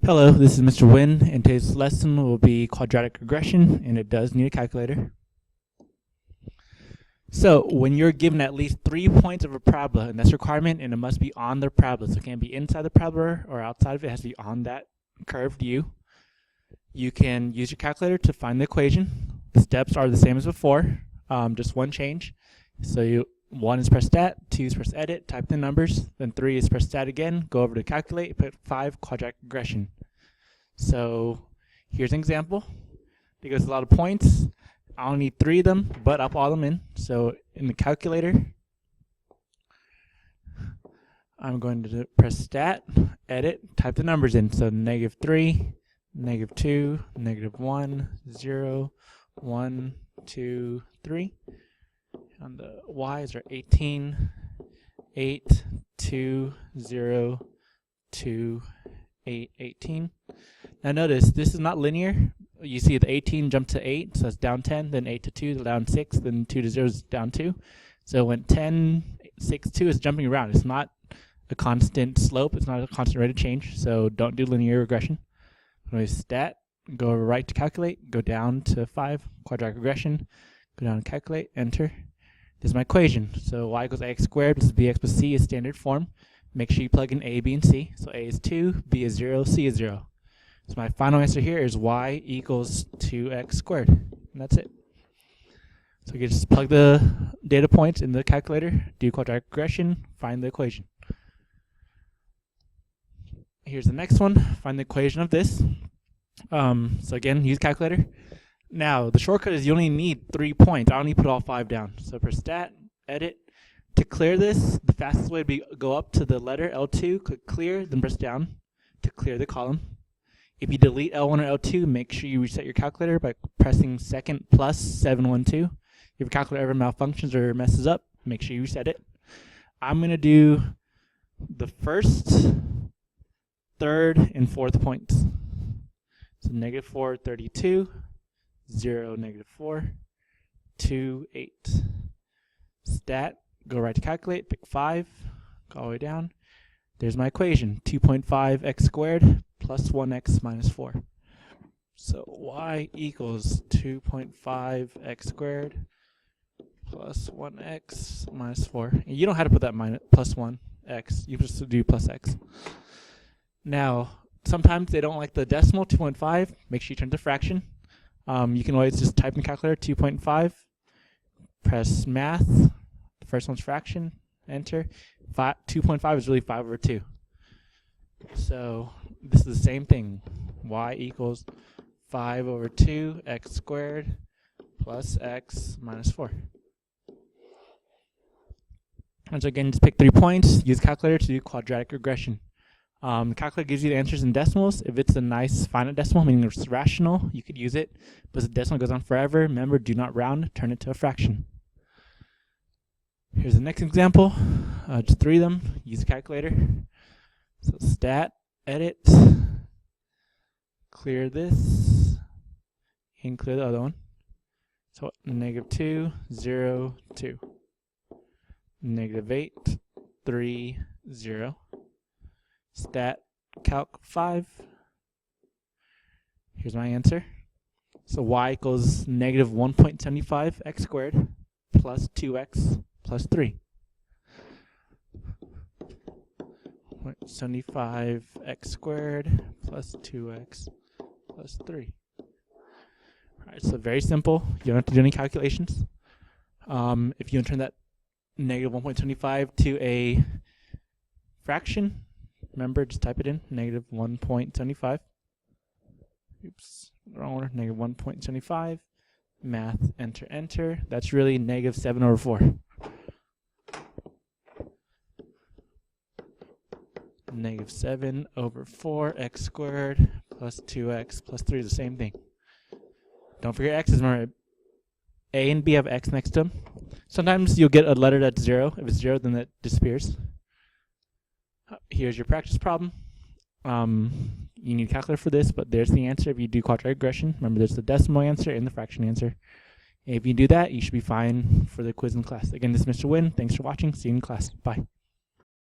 Hello, this is Mr. Wynn, and today's lesson will be quadratic regression, and it does need a calculator. So, when you're given at least 3 points of a parabola, and that's a requirement, and it must be on the parabola, so it can't be inside the parabola or outside of it, it has to be on that curved U. You can use your calculator to find the equation. The steps are the same as before, just one change. So 1 is press stat, 2 is press edit, type the numbers, then 3 is press stat again, go over to calculate, put 5, quadratic regression. So here's an example. It goes a lot of points. I only need 3 of them, but I'll put all them in. So in the calculator, I'm going to press stat, edit, type the numbers in. So -3, -2, -1, 0, 1, 2, 3. On the y's are 18, 8, 2, 0, 2, 8, 18. Now notice, this is not linear. You see the 18 jumped to 8, so that's down 10, then 8 to 2, down 6, then 2 to 0 is down 2. So when 10, 6, 2 is jumping around, it's not a constant slope, it's not a constant rate of change, so don't do linear regression. Anyways, stat, go right to calculate, go down to 5, quadratic regression, go down to calculate, enter. This is my equation. So y equals ax squared plus bx plus c is standard form. Make sure you plug in a, b, and c. So a is 2, b is 0, c is 0. So my final answer here is y equals 2x squared. And that's it. So you can just plug the data points in the calculator, do quadratic regression, find the equation. Here's the next one. Find the equation of this. So again, use calculator. Now, the shortcut is you only need 3 points. I don't need to put all 5 down. So press stat, edit. To clear this, the fastest way would be go up to the letter L2, click clear, then press down to clear the column. If you delete L1 or L2, make sure you reset your calculator by pressing second plus 712. If your calculator ever malfunctions or messes up, make sure you reset it. I'm going to do the first, third, and fourth points. So -4, 32. 0, -4, 2, 8. Stat, go right to calculate, pick 5, go all the way down. There's my equation, 2.5 x squared plus 1x minus 4. So y equals 2.5 x squared plus 1x minus 4. And you don't have to put that plus 1x, you just do plus x. Now, sometimes they don't like the decimal, 2.5, make sure you turn to fraction. You can always just type in the calculator 2.5, press math, the first one's fraction, enter. 2.5 is really 5 over 2. So this is the same thing. Y equals 5 over 2 x squared plus x minus 4. And so again, just pick 3 points, use calculator to do quadratic regression. The calculator gives you the answers in decimals. If it's a nice finite decimal, meaning it's rational, you could use it. But if the decimal goes on forever, remember, do not round, turn it to a fraction. Here's the next example. Just 3 of them. Use the calculator. So stat, edit, clear this, and clear the other one. So -2, 0, 2. -8, 3, 0. Stat, calc 5. Here's my answer. So y equals -1.75 x squared plus 2x plus 3. 0.75 x squared plus 2x plus 3. Alright, so very simple. You don't have to do any calculations. If you turn that -1.75 to a fraction, remember, just type it in, -1.75. Oops, wrong order, -1.75. Math, enter, enter. That's really -7 over 4. -7 over 4 x squared plus 2x plus 3 is the same thing. Don't forget x's. Remember, a and b have x next to them. Sometimes you'll get a letter that's 0. If it's 0, then that disappears. Here's your practice problem. You need a calculator for this, but there's the answer if you do quadratic regression. Remember, there's the decimal answer and the fraction answer. If you do that, you should be fine for the quiz in class. Again, this is Mr. Wynn. Thanks for watching. See you in class. Bye.